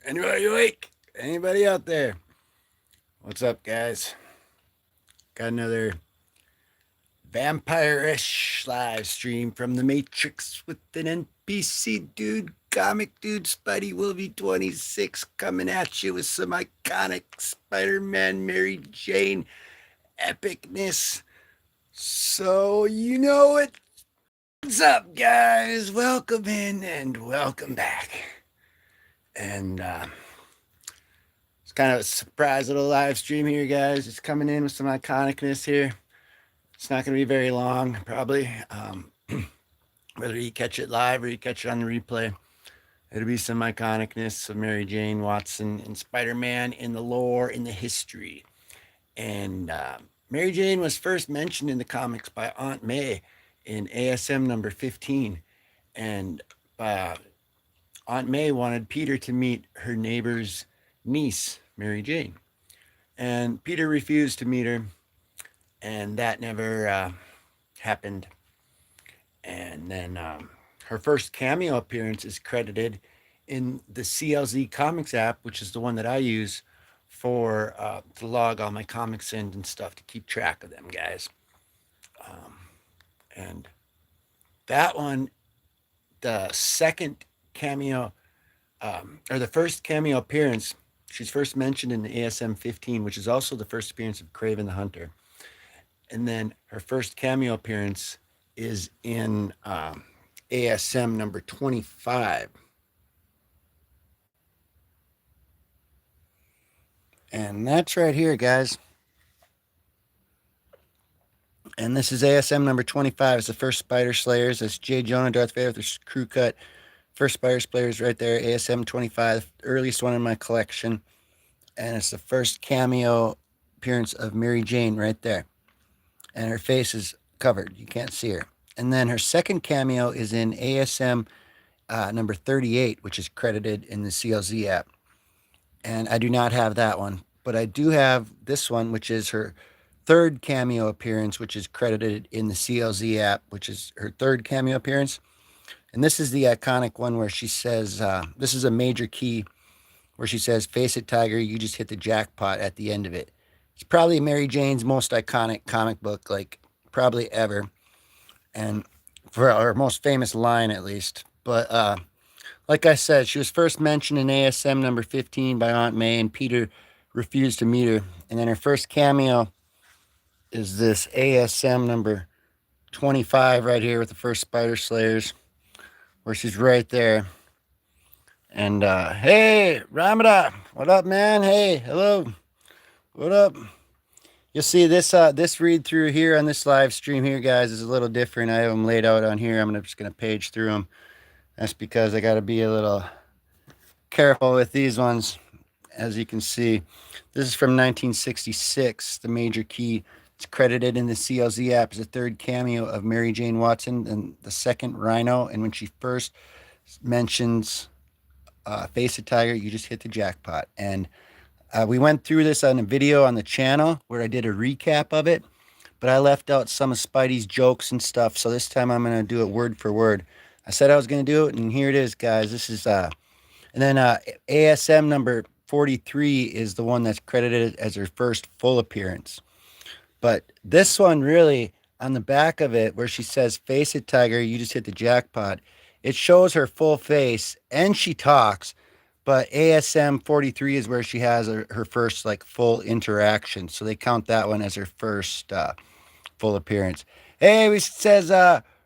Anybody awake? Anybody out there? What's up, guys? Got another vampire-ish live stream from the Matrix with an NPC dude, comic dude, Spidey Wilby 26 coming at you with some iconic Spider-Man Mary Jane epicness. So you know it. What's up, guys? Welcome in and welcome back. And it's kind of a surprise little live stream here, guys. It's coming in with some iconicness here. It's not going to be very long, probably. Whether you catch it live or you catch it on the replay, it'll be some iconicness of Mary Jane Watson and Spider-Man in the lore, in the history. And Mary Jane was first mentioned in the comics by Aunt May in ASM number 15. And Aunt May wanted Peter to meet her neighbor's niece, Mary Jane. And Peter refused to meet her, and that never happened. And then her first cameo appearance is credited in the CLZ Comics app, which is the one that I use for to log all my comics in and stuff to keep track of them, guys. And that one, the second cameo, or the first cameo appearance, she's first mentioned in the ASM 15, which is also the first appearance of Kraven the Hunter. And then her first cameo appearance is in ASM number 25. And that's right here, guys. And this is ASM number 25. It's the first Spider Slayers. It's J. Jonah, Darth Vader with their crew cut. First Spider Slayers right there, ASM 25, earliest one in my collection. And it's the first cameo appearance of Mary Jane right there. And her face is covered. You can't see her. And then her second cameo is in ASM number 38, which is credited in the CLZ app. And I do not have that one. But I do have this one, which is her third cameo appearance, which is credited in the CLZ app, which is her third cameo appearance. And this is the iconic one where she says, this is a major key where she says, "Face it, Tiger, you just hit the jackpot" at the end of it. It's probably Mary Jane's most iconic comic book, like probably ever. And for our most famous line, at least. But like I said, she was first mentioned in ASM number 15 by Aunt May, and Peter refused to meet her. And then her first cameo is this ASM number 25 right here with the first Spider Slayers, where she's right there. And hey, Ramada, what up, man? Hey, hello, what up? You'll see this this read through here on this live stream here, guys, is a little different. I have them laid out on here. I'm just gonna page through them. That's because I got to be a little careful with these ones. As you can see, this is from 1966. The major key. It's credited in the CLZ app as the third cameo of Mary Jane Watson and the second Rhino. And when she first mentions "Face a Tiger, you just hit the jackpot." And we went through this on a video on the channel where I did a recap of it, but I left out some of Spidey's jokes and stuff. So this time I'm going to do it word for word. I said I was going to do it, and here it is, guys. This is, and then ASM number 43 is the one that's credited as her first full appearance. But this one really, on the back of it, where she says, "Face it, Tiger, you just hit the jackpot," it shows her full face, and she talks. But ASM 43 is where she has her first, like, full interaction. So they count that one as her first full appearance. Hey, we says,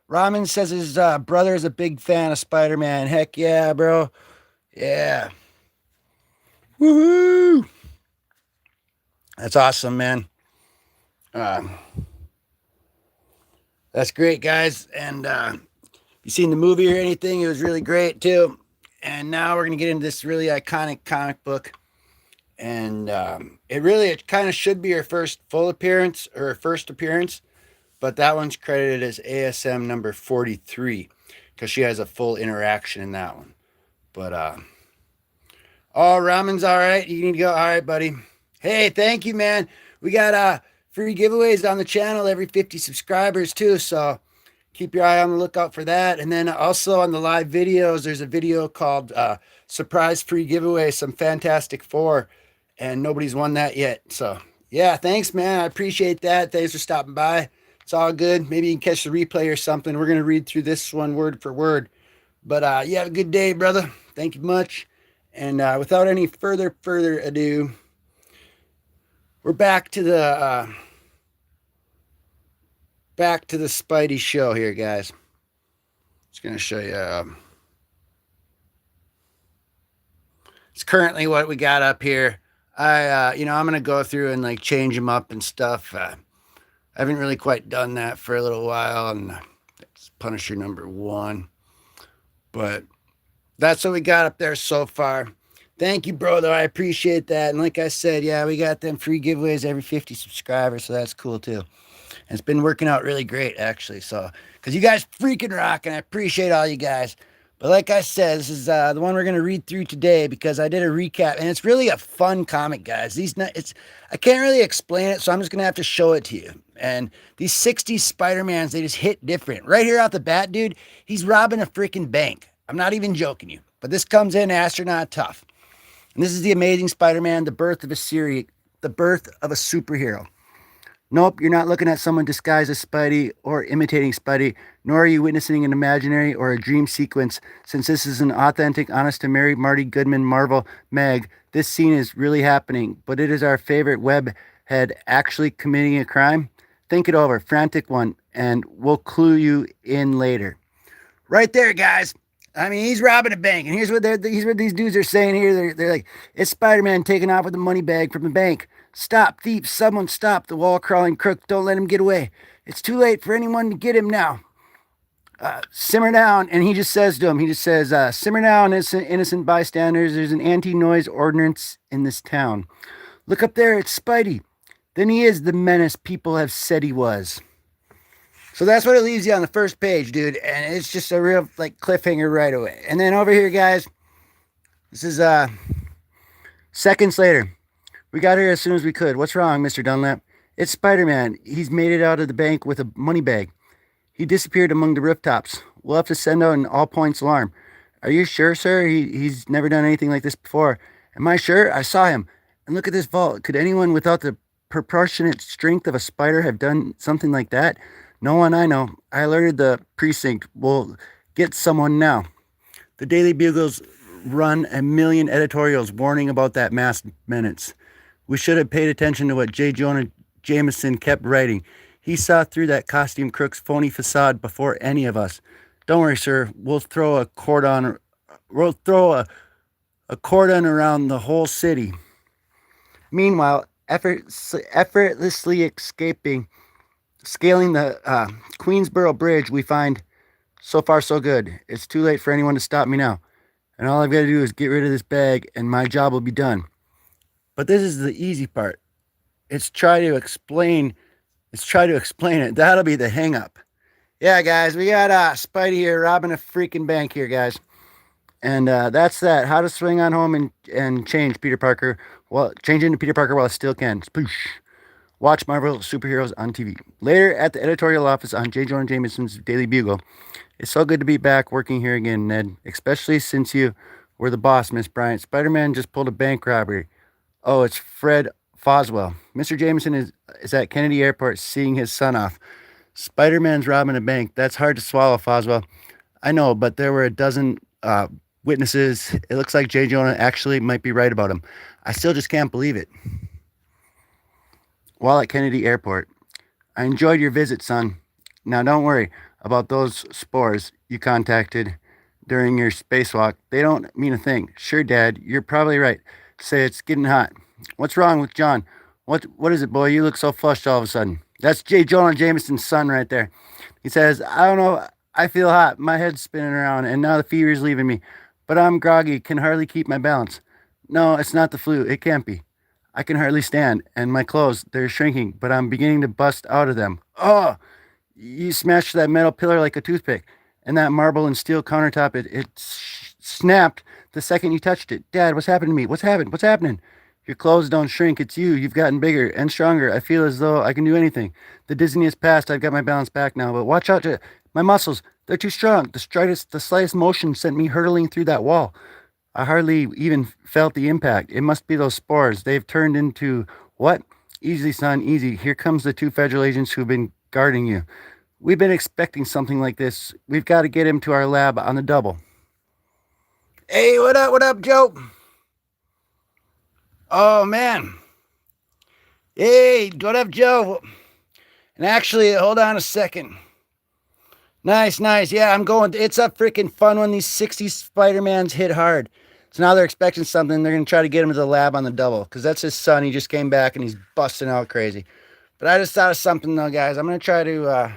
Ramen says his brother is a big fan of Spider-Man. Heck yeah, bro. Yeah. Woohoo. That's awesome, man. That's great, guys. And you seen the movie or anything? It was really great, too. And now we're going to get into this really iconic comic book. And it kind of should be her first full appearance, or her first appearance. But that one's credited as ASM number 43 because she has a full interaction in that one. But, oh, Ramen's all right. You need to go. All right, buddy. Hey, thank you, man. We got free giveaways on the channel every 50 subscribers, too. So keep your eye on the lookout for that. And then also on the live videos, there's a video called Surprise Free Giveaway, some Fantastic Four, and nobody's won that yet. So, yeah, thanks, man. I appreciate that. Thanks for stopping by. It's all good. Maybe you can catch the replay or something. We're going to read through this one word for word. But you have a good day, brother. Thank you much. And without any further ado, we're back to the Spidey show here, guys. Just gonna show you. It's currently what we got up here. I'm gonna go through and like change them up and stuff. I haven't really quite done that for a little while, and it's Punisher #1. But that's what we got up there so far. Thank you, bro, though. I appreciate that. And like I said, yeah, we got them free giveaways every 50 subscribers, so that's cool too. And it's been working out really great, actually. So, because you guys freaking rock, and I appreciate all you guys. But like I said, this is the one we're going to read through today because I did a recap, and it's really a fun comic, guys. I can't really explain it, so I'm just going to have to show it to you. And these 60s Spider-Mans, they just hit different. Right here out the bat, dude, he's robbing a freaking bank. I'm not even joking you. But this comes in astronaut tough. And this is the Amazing Spider-Man, the birth of a series, the birth of a superhero. Nope, you're not looking at someone disguised as Spidey or imitating Spidey, nor are you witnessing an imaginary or a dream sequence. Since this is an authentic, honest-to-Mary Marty Goodman Marvel Mag, this scene is really happening, but it is our favorite web head actually committing a crime? Think it over, frantic one, and we'll clue you in later. Right there, guys. I mean, he's robbing a bank, and here's what these dudes are saying here. They're like, it's Spider-Man taking off with the money bag from the bank. Stop, thief, someone stop the wall-crawling crook. Don't let him get away. It's too late for anyone to get him now. Simmer down. And he just says to him, simmer down, innocent bystanders. There's an anti-noise ordinance in this town. Look up there, it's Spidey. Then he is the menace people have said he was. So that's what it leaves you on the first page, dude. And it's just a real like cliffhanger right away. And then over here, guys, this is seconds later. We got here as soon as we could. What's wrong, Mr. Dunlap? It's Spider-Man. He's made it out of the bank with a money bag. He disappeared among the rooftops. We'll have to send out an all-points alarm. Are you sure, sir? He's never done anything like this before. Am I sure? I saw him. And look at this vault. Could anyone without the proportionate strength of a spider have done something like that? No one I know. I alerted the precinct. We'll get someone now. The Daily Bugle's run a million editorials warning about that masked menace. We should have paid attention to what J. Jonah Jameson kept writing. He saw through that costume crook's phony facade before any of us. Don't worry, sir. We'll throw a cordon around the whole city. Meanwhile, effortlessly scaling the Queensboro Bridge, we find so far so good. It's too late for anyone to stop me now. And all I've got to do is get rid of this bag and my job will be done. But this is the easy part. It's try to explain it. That'll be the hang up. Yeah, guys, we got Spidey here robbing a freaking bank here, guys. And that's that. How to swing on home and change Peter Parker. Well, change into Peter Parker while it still can. Spoosh. Watch Marvel superheroes on TV. Later at the editorial office on J. Jonah Jameson's Daily Bugle. It's so good to be back working here again, Ned. Especially since you were the boss, Miss Bryant. Spider-Man just pulled a bank robbery. Oh, it's Fred Foswell. Mr. Jameson is at Kennedy Airport seeing his son off. Spider-Man's robbing a bank. That's hard to swallow, Foswell. I know, but there were a dozen witnesses. It looks like J. Jonah actually might be right about him. I still just can't believe it. While at Kennedy Airport, I enjoyed your visit, son. Now don't worry about those spores you contacted during your spacewalk. They don't mean a thing. Sure, Dad, you're probably right. Say it's getting hot. What's wrong with John? What is it, boy? You look so flushed all of a sudden. That's J. Jonah Jameson's son right there. He says, I don't know. I feel hot. My head's spinning around, and now the fever's leaving me. But I'm groggy. Can hardly keep my balance. No, it's not the flu. It can't be. I can hardly stand, and my clothes, they're shrinking, but I'm beginning to bust out of them. Oh, you smashed that metal pillar like a toothpick, and that marble and steel countertop, it snapped the second you touched it. Dad, what's happening to me? What's happening? Your clothes don't shrink, it's you. You've gotten bigger and stronger. I feel as though I can do anything. The dizziness passed, I've got my balance back now, but watch out, my muscles, they're too strong. The slightest motion sent me hurtling through that wall. I hardly even felt the impact. It must be those spores. They've turned into what? Easy, son, easy. Here comes the two federal agents who've been guarding you. We've been expecting something like this. We've got to get him to our lab on the double. Hey, what up? What up, Joe? Oh, man. Hey, what up, Joe? And actually, hold on a second. Nice, nice. Yeah, I'm going. It's a freaking fun when these 60s Spider-Mans hit hard. So now they're expecting something. They're going to try to get him to the lab on the double because that's his son. He just came back and he's busting out crazy. But I just thought of something, though, guys. I'm going to try to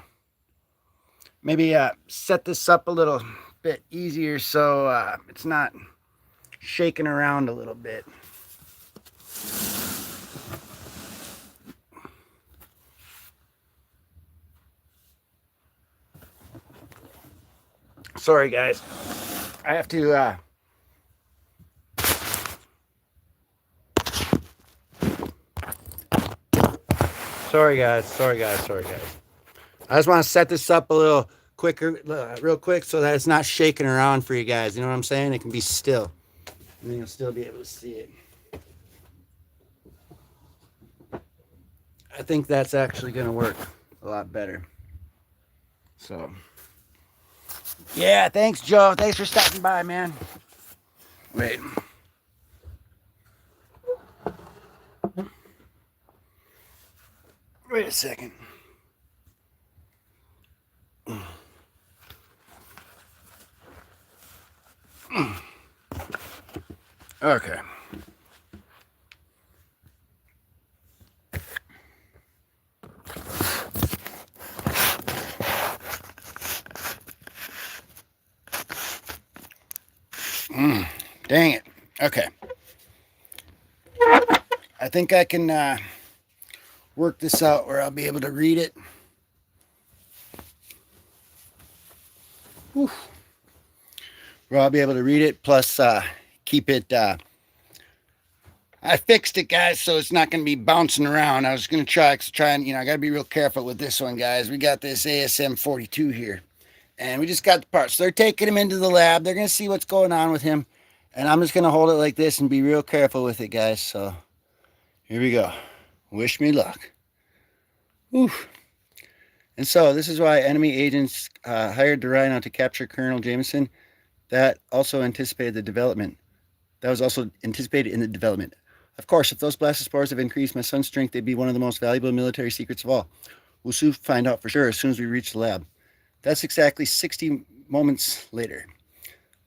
maybe set this up a little bit easier so it's not shaking around a little bit. Sorry, guys. I have to sorry guys. I just want to set this up a little quicker, real quick, so that it's not shaking around for you guys. You know what I'm saying? It can be still, and then you'll still be able to see it. I think that's actually going to work a lot better. So, yeah, thanks, Joe. Thanks for stopping by, man. Wait. Wait a second. Okay. Dang it. Okay. I think I can work this out where I'll be able to read it. Whew. Where I'll be able to read it, plus keep it. I fixed it, guys, so it's not going to be bouncing around. I was going to try and, I got to be real careful with this one, guys. We got this ASM 42 here, and we just got the parts. So they're taking him into the lab. They're going to see what's going on with him, and I'm just going to hold it like this and be real careful with it, guys. So here we go. Wish me luck. Whew. And so this is why enemy agents hired the Rhino to capture Colonel Jameson. That also anticipated the development. That was also anticipated in the development. Of course, if those blastospores have increased my son's strength, they'd be one of the most valuable military secrets of all. We'll soon find out for sure as soon as we reach the lab. That's exactly 60 moments later.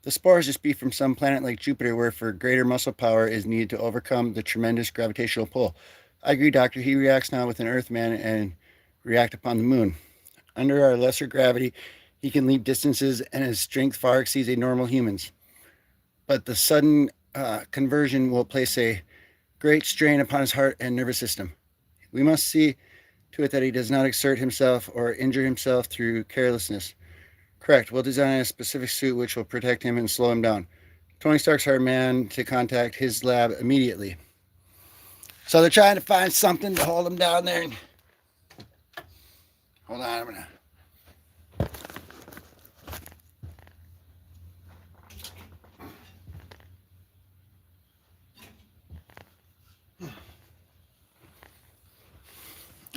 The spores just be from some planet like Jupiter where for greater muscle power is needed to overcome the tremendous gravitational pull. I agree, Doctor. He reacts now with an Earthman and react upon the moon. Under our lesser gravity, he can leap distances and his strength far exceeds a normal human's. But the sudden conversion will place a great strain upon his heart and nervous system. We must see to it that he does not exert himself or injure himself through carelessness. Correct. We'll design a specific suit which will protect him and slow him down. Tony Stark's hired man to contact his lab immediately. So they're trying to find something to hold him down there. Hold on, I'm gonna.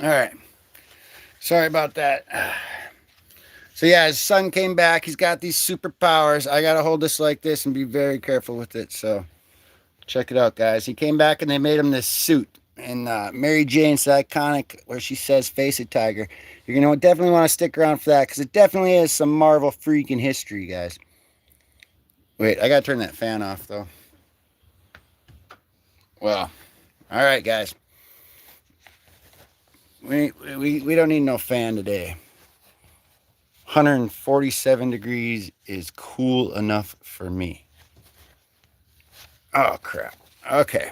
All right. Sorry about that. So yeah, his son came back. He's got these superpowers. I gotta hold this like this and be very careful with it. So check it out, guys. He came back and they made him this suit. And Mary Jane's iconic where she says, "Face it, Tiger." You're gonna definitely want to stick around for that because it definitely is some Marvel freaking history, guys. Wait, I gotta turn that fan off though. Well, all right, guys. We don't need no fan today. 147 degrees is cool enough for me. Oh, crap. Okay.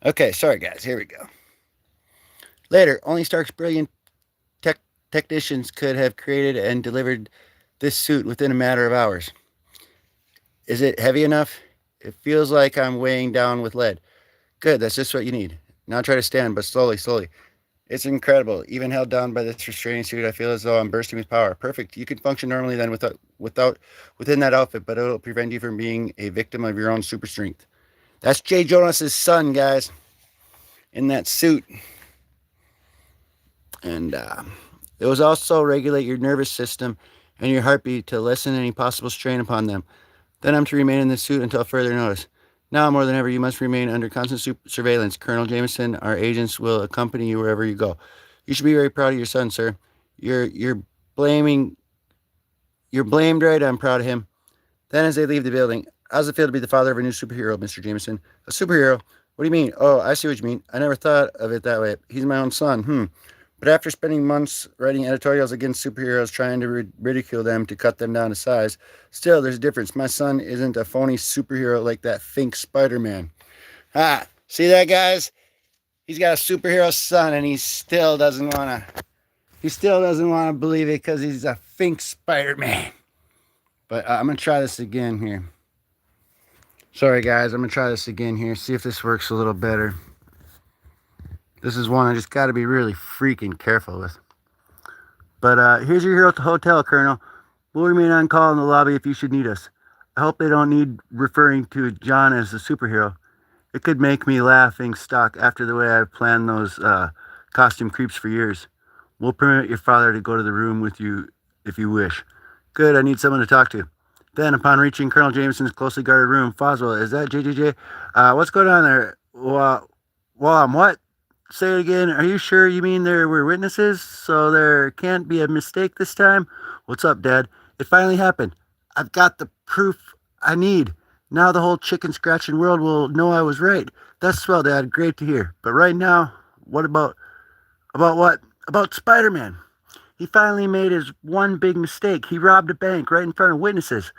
Okay, sorry, guys. Here we go. Later, only Stark's brilliant technicians could have created and delivered this suit within a matter of hours. Is it heavy enough? It feels like I'm weighing down with lead. Good, that's just what you need. Now try to stand, but slowly, slowly. It's incredible. Even held down by this restraining suit, I feel as though I'm bursting with power. Perfect. You can function normally then within that outfit, but it'll prevent you from being a victim of your own super strength. That's Jay Jonas's son, guys, in that suit. And it was also regulate your nervous system and your heartbeat to lessen any possible strain upon them. Then I'm to remain in this suit until further notice. Now more than ever, you must remain under constant surveillance. Colonel Jameson, our agents will accompany you wherever you go. You should be very proud of your son, sir. You're blaming you're blamed, right? I'm proud of him. Then as they leave the building, how's it feel to be the father of a new superhero, Mr. Jameson? A superhero? What do you mean? Oh, I see what you mean. I never thought of it that way. He's my own son. But after spending months writing editorials against superheroes, trying to ridicule them to cut them down to size, still, there's a difference. My son isn't a phony superhero like that fink Spider-Man. See that, guys? He's got a superhero son, and he still doesn't want to believe it because he's a fink Spider-Man. But I'm going to try this again here. Sorry, guys. I'm going to try this again here. See if this works a little better. This is one I just got to be really freaking careful with. But here's your hero at the hotel, Colonel. We'll remain on call in the lobby if you should need us. I hope they don't need referring to John as a superhero. It could make me laughing stock after the way I've planned those costume creeps for years. We'll permit your father to go to the room with you if you wish. Good, I need someone to talk to. Then, upon reaching Colonel Jameson's closely guarded room, Foswell, is that JJJ? What's going on there? Well, I'm what? Say it again. Are you sure you mean there were witnesses, so there can't be a mistake this time? What's up, Dad? It finally happened. I've got the proof I need. Now the whole chicken scratching world will know I was right. That's swell, Dad. Great to hear. But right now, what about what? About Spider-Man. He finally made his one big mistake. He robbed a bank right in front of witnesses.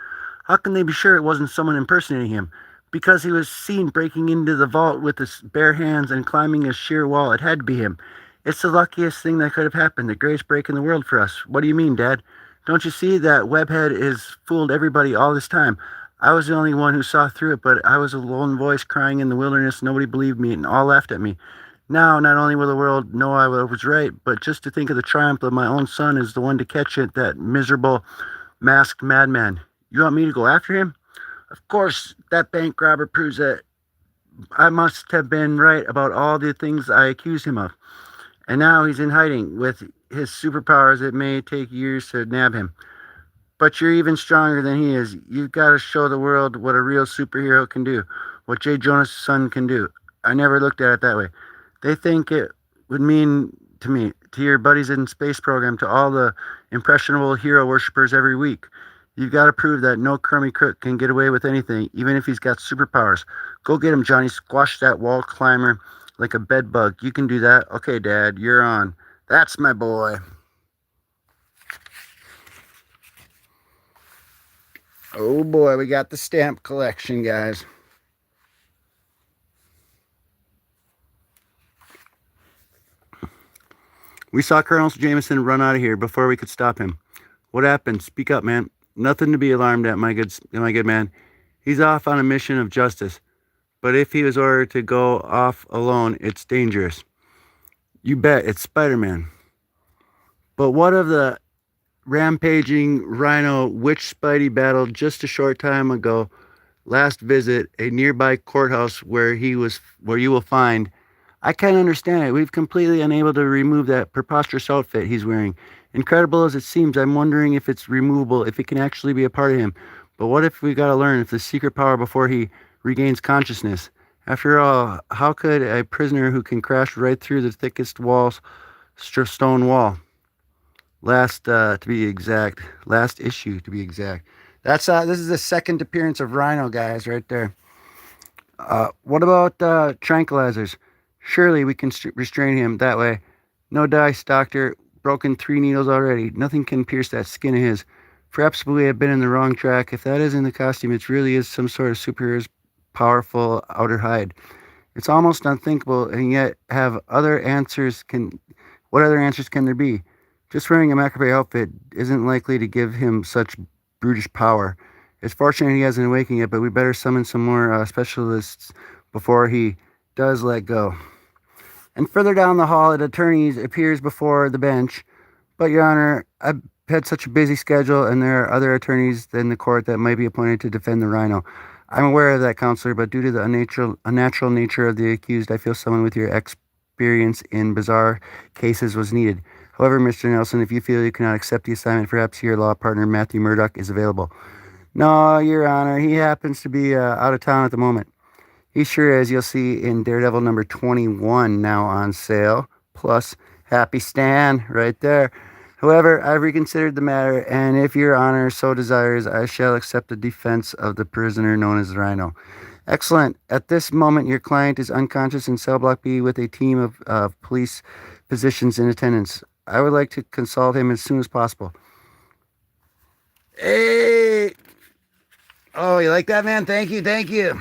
How can they be sure it wasn't someone impersonating him? Because he was seen breaking into the vault with his bare hands and climbing a sheer wall. It had to be him. It's the luckiest thing that could have happened, the greatest break in the world for us. What do you mean, Dad? Don't you see that webhead has fooled everybody all this time? I was the only one who saw through it, but I was a lone voice crying in the wilderness. Nobody believed me and all laughed at me. Now, not only will the world know I was right, but just to think of the triumph of my own son is the one to catch it, that miserable masked madman. You want me to go after him? Of course, that bank robber proves that I must have been right about all the things I accused him of. And now he's in hiding. With his superpowers, it may take years to nab him. But you're even stronger than he is. You've got to show the world what a real superhero can do, what Jay Jonas' son can do. I never looked at it that way. They think it would mean to me, to your buddies in space program, to all the impressionable hero worshippers every week. You've got to prove that no crummy crook can get away with anything, even if he's got superpowers. Go get him, Johnny. Squash that wall climber like a bed bug. You can do that. Okay, Dad, you're on. That's my boy. Oh boy, we got the stamp collection, guys. We saw Colonel Jameson run out of here before we could stop him. What happened? Speak up, man. Nothing to be alarmed at, my good man. He's off on a mission of justice. But if he was ordered to go off alone, it's dangerous. You bet, it's Spider-Man. But what of the rampaging Rhino witch Spidey battle just a short time ago? Last visit, a nearby courthouse where you will find. I can't understand it. We've completely unable to remove that preposterous outfit he's wearing. Incredible as it seems, I'm wondering if it's removable, if it can actually be a part of him. But what if we gotta learn if the secret power before he regains consciousness? After all, how could a prisoner who can crash right through the thickest stone wall? Last issue to be exact. This is the second appearance of Rhino, guys, right there. What about tranquilizers? Surely we can restrain him that way. No dice, doctor. Broken 3 needles already. Nothing can pierce that skin of his. Perhaps we have been in the wrong track. If that isn't the costume, it really is some sort of superhero's powerful outer hide. It's almost unthinkable, and yet what other answers can there be? Just wearing a macabre outfit isn't likely to give him such brutish power. It's fortunate he hasn't awakened yet, but we better summon some more specialists before he does let go. And further down the hall, an attorney appears before the bench. But, Your Honor, I've had such a busy schedule, and there are other attorneys in the court that might be appointed to defend the Rhino. I'm aware of that, Counselor, but due to the unnatural nature of the accused, I feel someone with your experience in bizarre cases was needed. However, Mr. Nelson, if you feel you cannot accept the assignment, perhaps your law partner, Matthew Murdoch, is available. No, Your Honor, he happens to be out of town at the moment. He sure is. You'll see in Daredevil number 21 now on sale, plus Happy Stan right there. However, I've reconsidered the matter, and if Your Honor so desires, I shall accept the defense of the prisoner known as Rhino. Excellent. At this moment, your client is unconscious in cell block B with a team of police physicians in attendance. I would like to consult him as soon as possible. Hey! Oh, you like that, man? Thank you, thank you.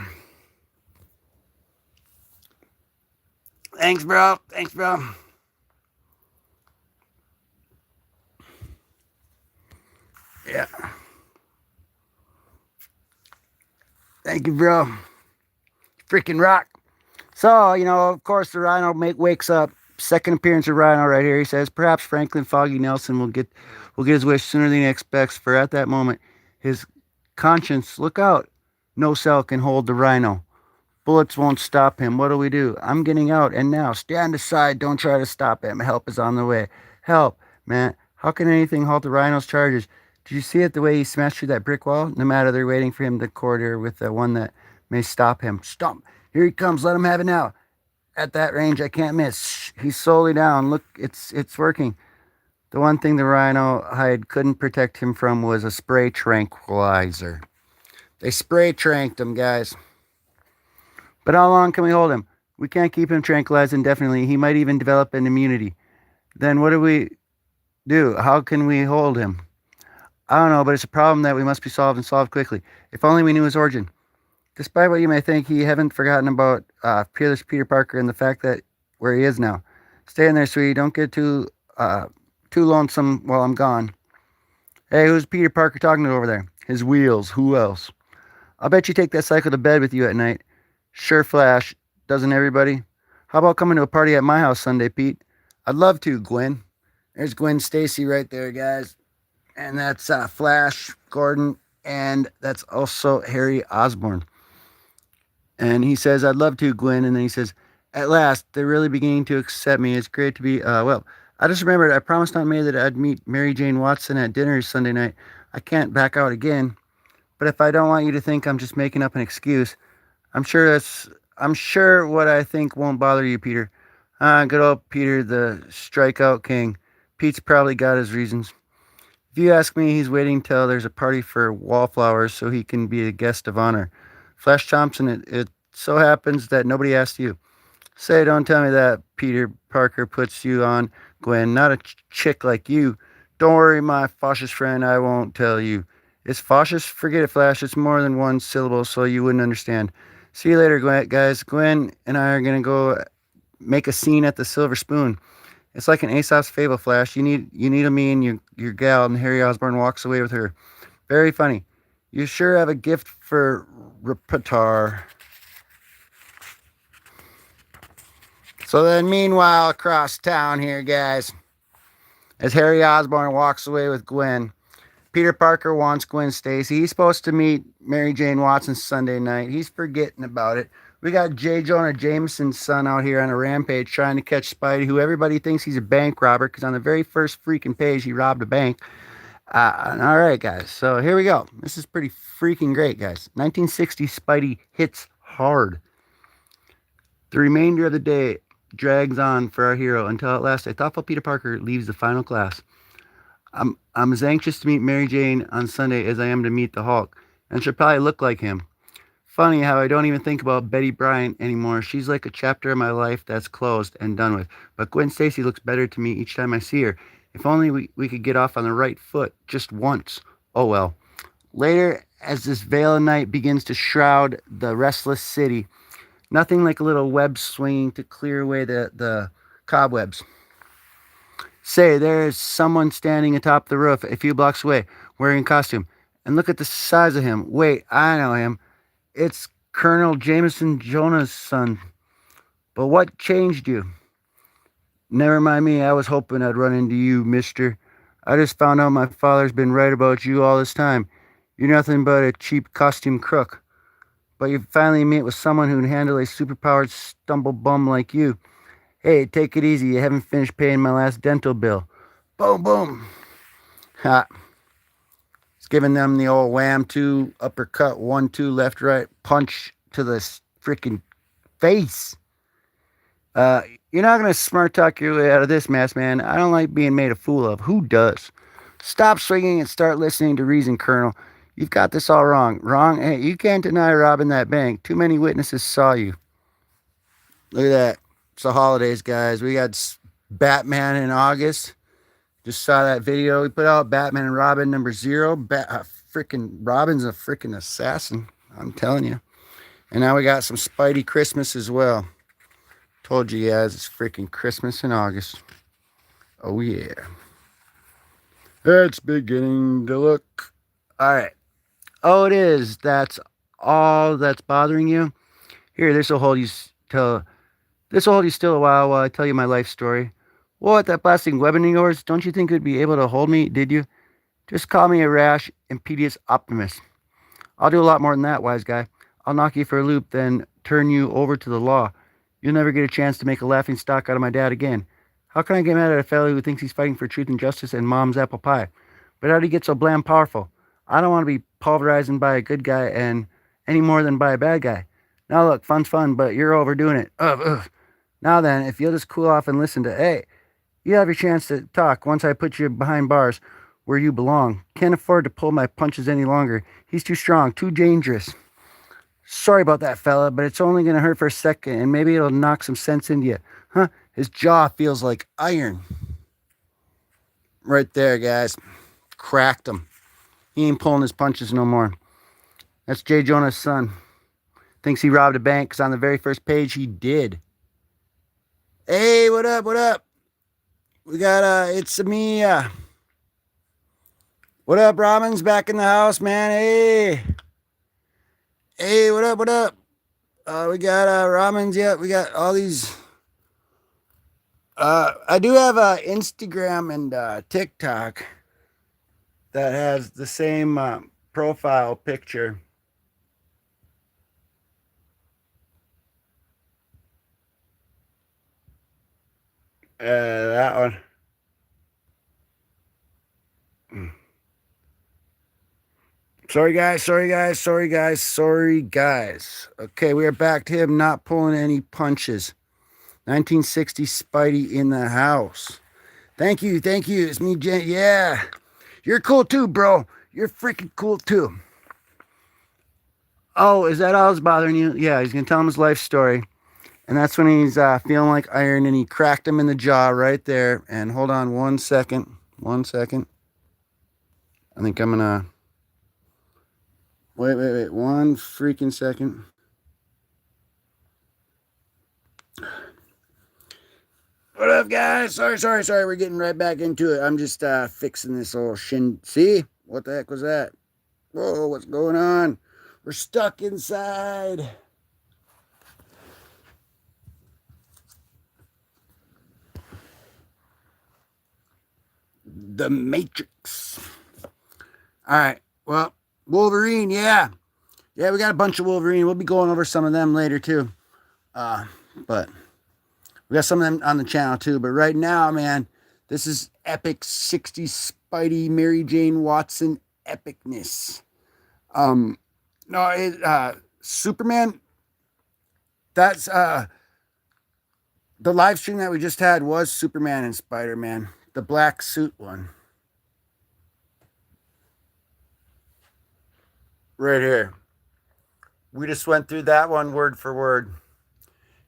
Thanks, bro. Thanks, bro. Yeah. Thank you, bro. Freaking rock. So, of course, the Rhino wakes up. Second appearance of Rhino right here. He says, perhaps Franklin Foggy Nelson will get his wish sooner than he expects, for at that moment, his conscience, look out. No cell can hold the Rhino. Bullets won't stop him. What do we do? I'm getting out, and now, stand aside. Don't try to stop him. Help is on the way. Help, man. How can anything halt the Rhino's charges? Did you see it the way he smashed through that brick wall? No matter, they're waiting for him to corridor with the one that may stop him. Stop. Here he comes. Let him have it now. At that range, I can't miss. Shh. He's slowly down. Look, it's working. The one thing the Rhino hide couldn't protect him from was a spray tranquilizer. They spray tranked him, guys. But how long can we hold him? We can't keep him tranquilized indefinitely. He might even develop an immunity. Then what do we do? How can we hold him? I don't know, but it's a problem that we must be solved and solved quickly. If only we knew his origin. Despite what you may think, he haven't forgotten about Peerless Peter Parker and the fact that where he is now. Stay in there, sweetie. Don't get too lonesome while I'm gone. Hey, who's Peter Parker talking to over there? His wheels. Who else? I'll bet you take that cycle to bed with you at night. Sure, Flash. Doesn't everybody? How about coming to a party at my house Sunday, Pete? I'd love to, Gwen. There's Gwen Stacy right there, guys. And that's Flash Gordon, and that's also Harry Osborn. And he says, I'd love to, Gwen. And then he says, at last, they're really beginning to accept me. It's great to be, well, I just remembered I promised Aunt May that I'd meet Mary Jane Watson at dinner Sunday night. I can't back out again. But if I don't want you to think I'm just making up an excuse, I'm sure what I think won't bother you, Peter. Good old Peter, the strikeout king. Pete's probably got his reasons. If you ask me, he's waiting till there's a party for wallflowers so he can be a guest of honor. Flash Thompson, it so happens that nobody asked you. Say, don't tell me that Peter Parker puts you on, Gwen. Not a chick like you. Don't worry, my fascist friend, I won't tell you. It's fascist? Forget it, Flash. It's more than one syllable, so you wouldn't understand. See you later, Gwen, guys. Gwen and I are going to go make a scene at the Silver Spoon. It's like an Aesop's fable, Flash. You need me and your gal, and Harry Osborn walks away with her. Very funny. You sure have a gift for repertoire. So then, meanwhile, across town here, guys, as Harry Osborn walks away with Gwen, Peter Parker wants Gwen Stacy. He's supposed to meet Mary Jane Watson Sunday night. He's forgetting about it. We got J. Jonah Jameson's son out here on a rampage trying to catch Spidey, who everybody thinks he's a bank robber because on the very first freaking page, he robbed a bank. All right, guys. So here we go. This is pretty freaking great, guys. 1960 Spidey hits hard. The remainder of the day drags on for our hero until at last a thoughtful Peter Parker leaves the final class. I'm as anxious to meet Mary Jane on Sunday as I am to meet the Hulk, and she'll probably look like him. Funny how I don't even think about Betty Bryant anymore. She's like a chapter of my life that's closed and done with. But Gwen Stacy looks better to me each time I see her. If only we could get off on the right foot just once. Oh well. Later, as this veil of night begins to shroud the restless city, nothing like a little web swinging to clear away the cobwebs. Say, there's someone standing atop the roof a few blocks away, wearing a costume. And look at the size of him. Wait, I know him. It's Colonel Jameson, Jonah's son. But what changed you? Never mind me, I was hoping I'd run into you, mister. I just found out my father's been right about you all this time. You're nothing but a cheap costume crook. But you finally meet with someone who can handle a superpowered stumble bum like you. Hey, take it easy. You haven't finished paying my last dental bill. Boom, boom. Ha. It's giving them the old wham, two, uppercut, 1, 2, left, right, punch to the freaking face. Uh, you're not going to smart talk your way out of this mess, man. I don't like being made a fool of. Who does? Stop swinging and start listening to reason, Colonel. You've got this all wrong. Wrong? Hey, you can't deny robbing that bank. Too many witnesses saw you. Look at that. It's the holidays, guys. We got Batman in August. Just saw that video. We put out Batman and Robin #0. Freaking Robin's a freaking assassin. I'm telling you. And now we got some Spidey Christmas as well. Told you guys it's freaking Christmas in August. Oh yeah. It's beginning to look. All right. Oh, it is. That's all that's bothering you. Here, this will hold you till. This will hold you still a while I tell you my life story. What, that blasting weapon of yours? Don't you think it would be able to hold me, did you? Just call me a rash, impetuous optimist. I'll do a lot more than that, wise guy. I'll knock you for a loop, then turn you over to the law. You'll never get a chance to make a laughing stock out of my dad again. How can I get mad at a fellow who thinks he's fighting for truth and justice and mom's apple pie? But how'd he get so blam powerful? I don't want to be pulverized by a good guy and any more than by a bad guy. Now look, fun's fun, but you're overdoing it. Ugh. Now then, if you'll just cool off and listen to, hey, you have your chance to talk once I put you behind bars where you belong. Can't afford to pull my punches any longer. He's too strong, too dangerous. Sorry about that, fella, but it's only going to hurt for a second, and maybe it'll knock some sense into you. Huh? His jaw feels like iron. Right there, guys. Cracked him. He ain't pulling his punches no more. That's J. Jonah's son. Thinks he robbed a bank because on the very first page he did. Hey, what up, what up? We got, it's me, what up, Robin's back in the house, man? Hey, what up, what up? We got, Robin's, yeah, we got all these, I do have, Instagram and, TikTok that has the same, profile picture. That one. Sorry guys. Okay, we are back to him not pulling any punches. 1960 Spidey in the house. Thank you. It's me, Jen. Yeah. You're cool too, bro. You're freaking cool too. Oh, is that all that's bothering you? Yeah, he's going to tell him his life story. And that's when he's feeling like iron and he cracked him in the jaw right there. And hold on 1 second. 1 second. I think I'm going to... Wait. 1 freaking second. What up, guys? Sorry. We're getting right back into it. I'm just fixing this little shin. See? What the heck was that? Whoa, what's going on? We're stuck inside. The Matrix. All right. Well, Wolverine, yeah. Yeah, we got a bunch of Wolverine. We'll be going over some of them later, too. But we got some of them on the channel, too. But right now, man, this is epic 60s Spidey, Mary Jane Watson epicness. Superman, that's, the live stream that we just had was Superman and Spider-Man. The black suit one. Right here. We just went through that one word for word.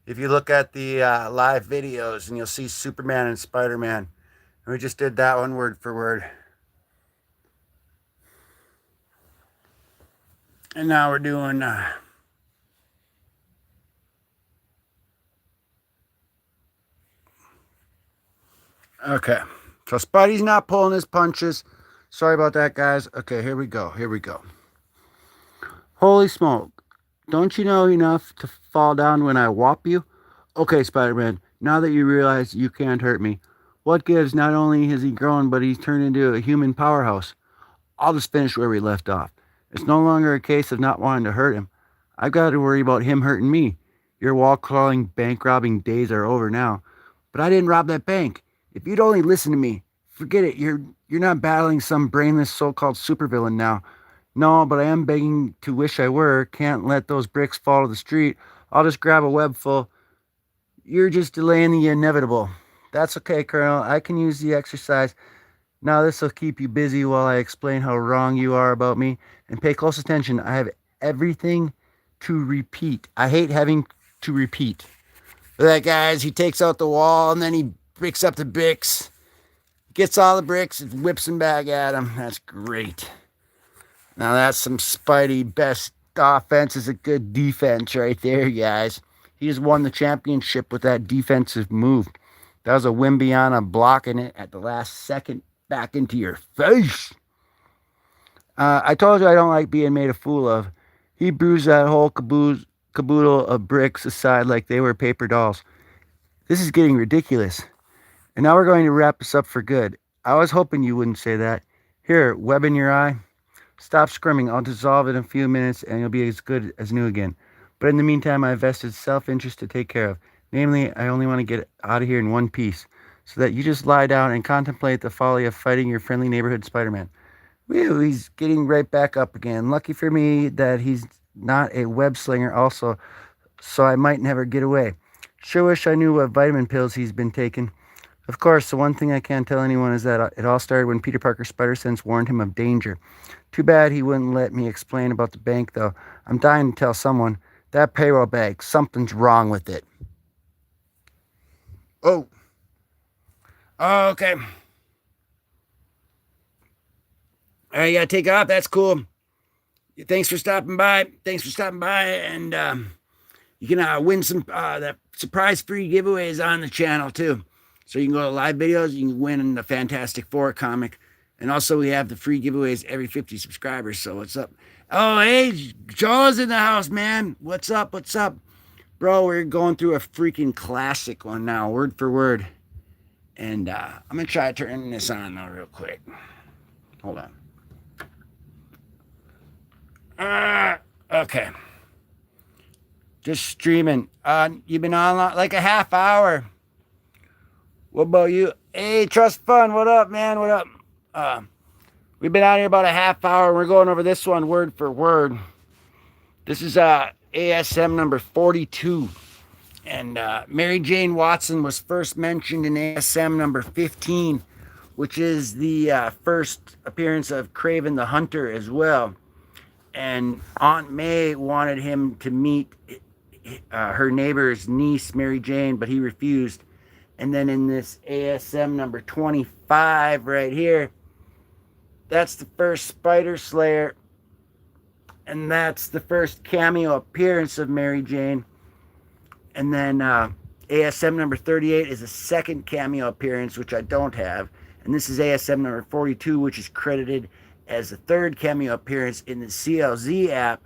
If you look at the live videos and you'll see Superman and Spider-Man. And we just did that one word for word. And now we're doing... Okay. So Spidey's not pulling his punches. Sorry about that, guys. Okay, here we go. Holy smoke. Don't you know enough to fall down when I whop you? Okay, Spider-Man, now that you realize you can't hurt me, what gives? Not only has he grown, but he's turned into a human powerhouse. I'll just finish where we left off. It's no longer a case of not wanting to hurt him. I've got to worry about him hurting me. Your wall crawling, bank robbing days are over now. But I didn't rob that bank. If you'd only listen to me, forget it. You're not battling some brainless so-called supervillain now. No, but I am begging to wish I were. Can't let those bricks fall to the street. I'll just grab a web full. You're just delaying the inevitable. That's okay, Colonel. I can use the exercise. Now, this will keep you busy while I explain how wrong you are about me. And pay close attention. I have everything to repeat. I hate having to repeat. Look at that, guys. He takes out the wall and then he picks up the bricks, gets all the bricks, and whips them back at him. That's great. Now, that's some Spidey best offense is a good defense right there, guys. He just won the championship with that defensive move. That was a Wimbiana blocking it at the last second back into your face. I told you I don't like being made a fool of. He bruised that whole caboodle of bricks aside like they were paper dolls. This is getting ridiculous. And now we're going to wrap this up for good. I was hoping you wouldn't say that. Here, web in your eye. Stop screaming. I'll dissolve it in a few minutes and you'll be as good as new again. But in the meantime, I have vested self-interest to take care of. Namely, I only want to get out of here in one piece, so that you just lie down and contemplate the folly of fighting your friendly neighborhood Spider-Man. Whew, he's getting right back up again. Lucky for me that he's not a web slinger also, so I might never get away. Sure wish I knew what vitamin pills he's been taking. Of course, the one thing I can't tell anyone is that it all started when Peter Parker's Spider-Sense warned him of danger. Too bad he wouldn't let me explain about the bank, though. I'm dying to tell someone. That payroll bag, something's wrong with it. Oh. Okay. All right, you gotta take off. That's cool. Thanks for stopping by. And you can win some that surprise free giveaways on the channel too. So you can go to live videos. You can win the Fantastic Four comic, and also we have the free giveaways every 50 subscribers. So what's up? Oh, hey, Joe's in the house, man. What's up? Bro, we're going through a freaking classic one now, word for word. And I'm going to try turning this on now real quick. Hold on. Okay. Just streaming. You've been on like a half hour. What about you? Hey, Trust Fund, what up, man? What up? We've been out here about a half hour. We're going over this one word for word. This is ASM number 42. And Mary Jane Watson was first mentioned in ASM number 15, which is the first appearance of Kraven the Hunter as well. And Aunt May wanted him to meet her neighbor's niece, Mary Jane, but he refused. And then in this ASM number 25 right here, that's the first Spider Slayer. And that's the first cameo appearance of Mary Jane. And then ASM number 38 is a second cameo appearance, which I don't have. And this is ASM number 42, which is credited as the third cameo appearance in the CLZ app.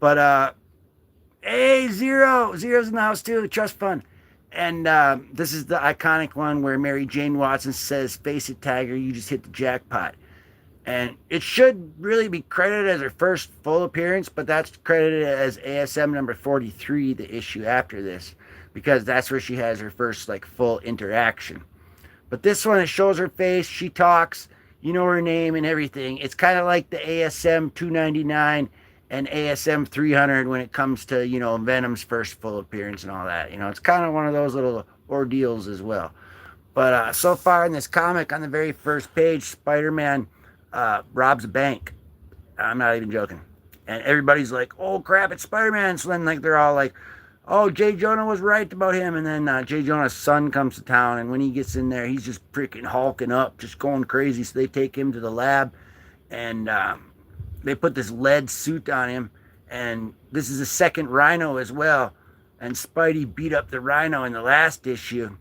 But, hey, Zero's in the house too, Trust Fund. And this is the iconic one where Mary Jane Watson says, "Face it, Tiger, you just hit the jackpot." And it should really be credited as her first full appearance, but that's credited as ASM number 43, the issue after this, because that's where she has her first like full interaction. But this one, it shows her face, she talks, you know her name and everything. It's kind of like the ASM 299 and ASM 300 when it comes to, you know, Venom's first full appearance and all that. You know, it's kind of one of those little ordeals as well. But so far in this comic, on the very first page, Spider-Man robs a bank. I'm not even joking. And everybody's like, "Oh crap, it's Spider-Man." So then like they're all like, "Oh, Jay Jonah was right about him." And then Jay Jonah's son comes to town, and when he gets in there, he's just freaking hulking up, just going crazy. So they take him to the lab, and they put this lead suit on him. And this is the second Rhino as well. And Spidey beat up the Rhino in the last issue.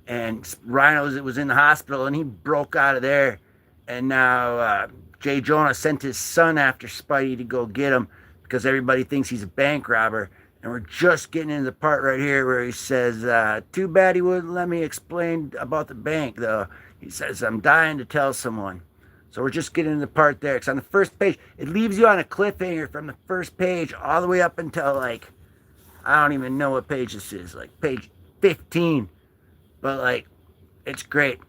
And Rhino was in the hospital, and he broke out of there. And now Jay Jonah sent his son after Spidey to go get him because everybody thinks he's a bank robber. And we're just getting into the part right here where he says, too bad he wouldn't let me explain about the bank, though. He says, I'm dying to tell someone. So we're just getting into the part there. Because on the first page, it leaves you on a cliffhanger from the first page all the way up until, like, I don't even know what page this is. Like, page 15. But, like, it's great.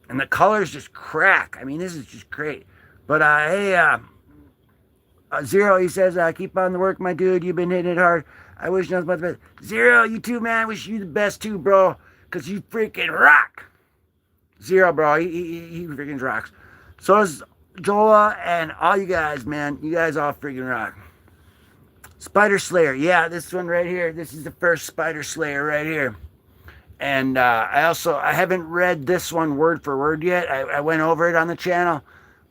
And the colors just crack. I mean, this is just great. But, hey, Zero, he says, keep on the work, my dude. You've been hitting it hard. I wish nothing but the best. Zero, you too, man. I wish you the best too, bro. Because you freaking rock. Zero, bro. He freaking rocks. So does Jola and all you guys, man. You guys all freaking rock. Spider Slayer. Yeah, this one right here. This is the first Spider Slayer right here. And I haven't read this one word for word yet. I went over it on the channel,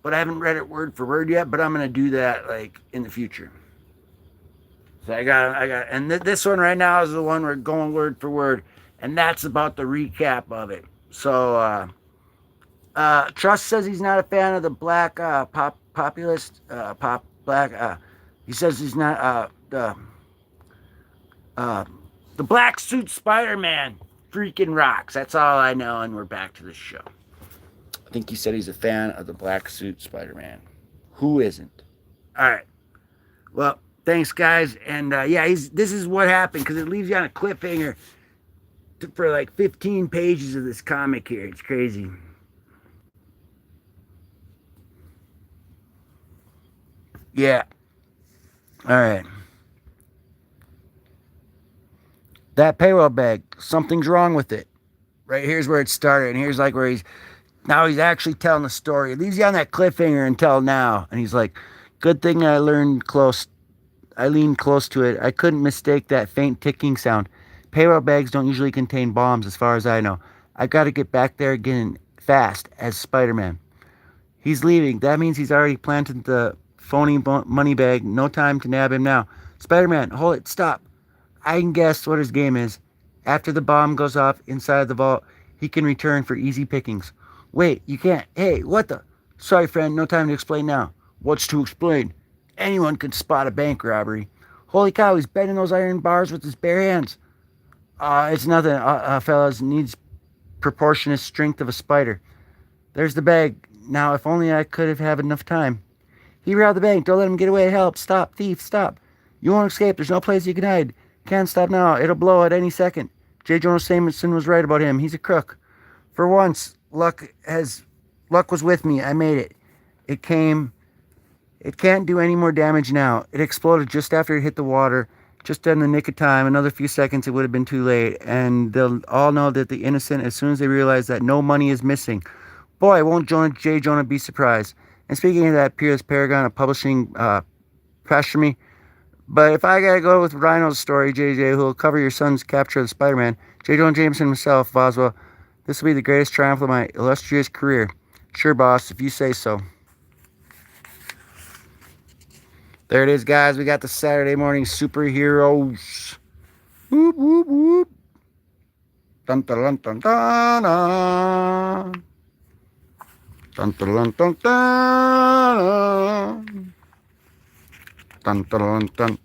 but I haven't read it word for word yet. But I'm going to do that, like, in the future. So and this one right now is the one we're going word for word, and that's about the recap of it. So, Trust says he's not a fan of the black populist black. He says he's not the black suit Spider-Man freaking rocks. That's all I know, and we're back to the show. I think he said he's a fan of the black suit Spider-Man. Who isn't? All right. Well, thanks, guys. And yeah, this is what happened, because it leaves you on a cliffhanger for like 15 pages of this comic here. It's crazy. Yeah. All right. That payroll bag, something's wrong with it. Right here's where it started, and here's like where he's actually telling the story. It leaves you on that cliffhanger until now, and he's like, "Good thing I leaned close to it. I couldn't mistake that faint ticking sound. Payroll bags don't usually contain bombs, as far as I know. I got to get back there again fast as Spider-Man." He's leaving. That means he's already planted the phony money bag. No time to nab him now. Spider-Man, hold it. Stop. I can guess what his game is. After the bomb goes off inside the vault, he can return for easy pickings. Wait, you can't. Hey, what the? Sorry, friend. No time to explain now. What's to explain? Anyone could spot a bank robbery. Holy cow, he's bending those iron bars with his bare hands. It's nothing, fellas. Needs proportionate strength of a spider. There's the bag. Now, if only I could have had enough time. He robbed the bank. Don't let him get away. Help. Stop. Thief. Stop. You won't escape. There's no place you can hide. Can't stop now. It'll blow at any second. J. Jonah Jameson was right about him. He's a crook. For once, luck was with me. I made it. It can't do any more damage now. It exploded just after it hit the water, just in the nick of time. Another few seconds, it would have been too late. And they'll all know that the innocent as soon as they realize that no money is missing. Boy, won't J. Jonah be surprised. And speaking of that, Pierce Paragon of Publishing pressure me. But if I gotta go with Rhino's story, JJ, who'll cover your son's capture of the Spider-Man, J. Jonah Jameson himself, Boswell, this will be the greatest triumph of my illustrious career. Sure, boss, if you say so. There it is, guys. We got the Saturday morning superheroes. Whoop, whoop, whoop. Dun, dun, dun, dun, dun. Dun, dun, dun, dun. Dun, dun, dun, dun.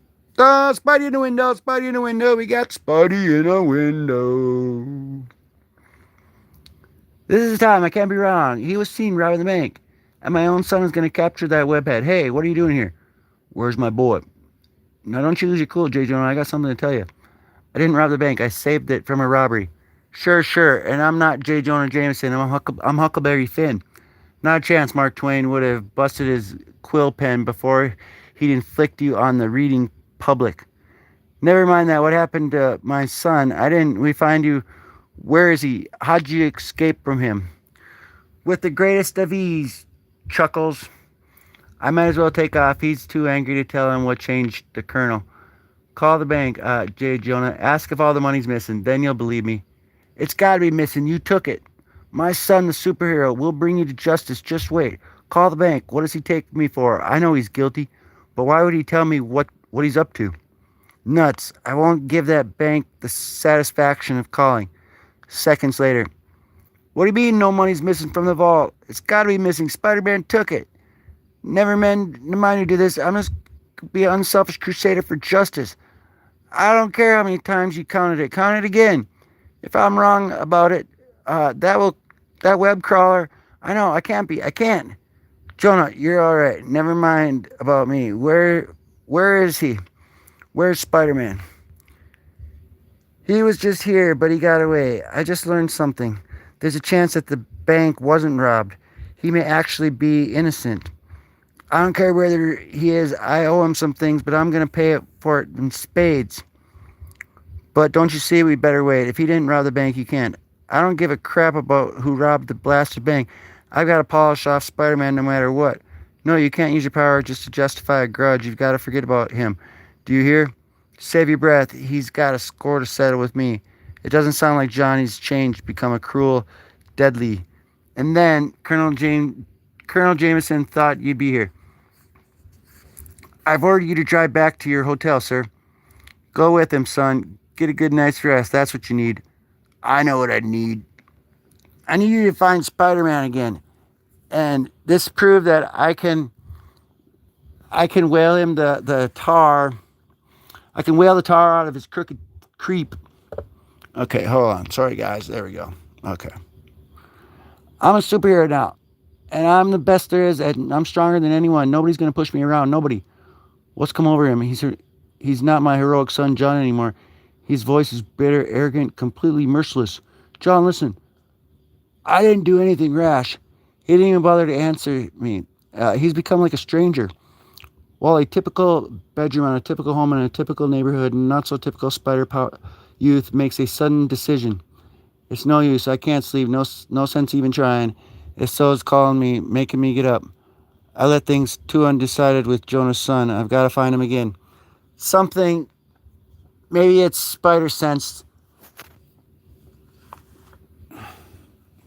Spidey in the window, Spidey in the window. We got Spidey in a window. This is the time. I can't be wrong. He was seen robbing the bank. And my own son is going to capture that webhead. Hey, what are you doing here? Where's my boy? Now, don't you lose your cool, J. Jonah. I got something to tell you. I didn't rob the bank. I saved it from a robbery. Sure. And I'm not J. Jonah Jameson. I'm Huckleberry Finn. Not a chance Mark Twain would have busted his quill pen before he'd inflict you on the reading public. Never mind that. What happened to my son? We find you. Where is he? How'd you escape from him? With the greatest of ease, Chuckles. I might as well take off. He's too angry to tell him what changed the colonel. Call the bank, J. Jonah. Ask if all the money's missing. Then you'll believe me. It's gotta be missing. You took it. My son, the superhero, will bring you to justice. Just wait. Call the bank. What does he take me for? I know he's guilty. But why would he tell me what he's up to? Nuts. I won't give that bank the satisfaction of calling. Seconds later. What do you mean no money's missing from the vault? It's gotta be missing. Spider-Man took it. Never mind who did this. I'm just be an unselfish crusader for justice. I don't care how many times you counted it. Count it again. If I'm wrong about it, that web crawler. I know I can't be. I can't. Jonah, you're all right. Never mind about me. Where is he? Where's Spider-Man? He was just here, but he got away. I just learned something. There's a chance that the bank wasn't robbed. He may actually be innocent. I don't care whether he is. I owe him some things, but I'm going to pay for it in spades. But don't you see, we better wait. If he didn't rob the bank, you can't. I don't give a crap about who robbed the blasted bank. I've got to polish off Spider-Man no matter what. No, you can't use your power just to justify a grudge. You've got to forget about him. Do you hear? Save your breath. He's got a score to settle with me. It doesn't sound like Johnny's changed, become a cruel, deadly. And then Colonel Jameson thought you'd be here. I've ordered you to drive back to your hotel, sir. Go with him, son. Get a good night's rest. That's what you need. I know what I need. I need you to find Spider-Man again. And this proved that I can whale him the tar. I can whale the tar out of his crooked creep. Okay, hold on. Sorry, guys. There we go. Okay. I'm a superhero now. And I'm the best there is. And I'm stronger than anyone. Nobody's going to push me around. Nobody. What's come over him? He's not my heroic son, John, anymore. His voice is bitter, arrogant, completely merciless. John, listen. I didn't do anything rash. He didn't even bother to answer me. He's become like a stranger. While a typical bedroom on a typical home in a typical neighborhood, not so typical youth makes a sudden decision. It's no use. I can't sleep. No sense even trying. If so's calling me, making me get up. I let things too undecided with Jonah's son. I've got to find him again. Something. Maybe it's spider sense.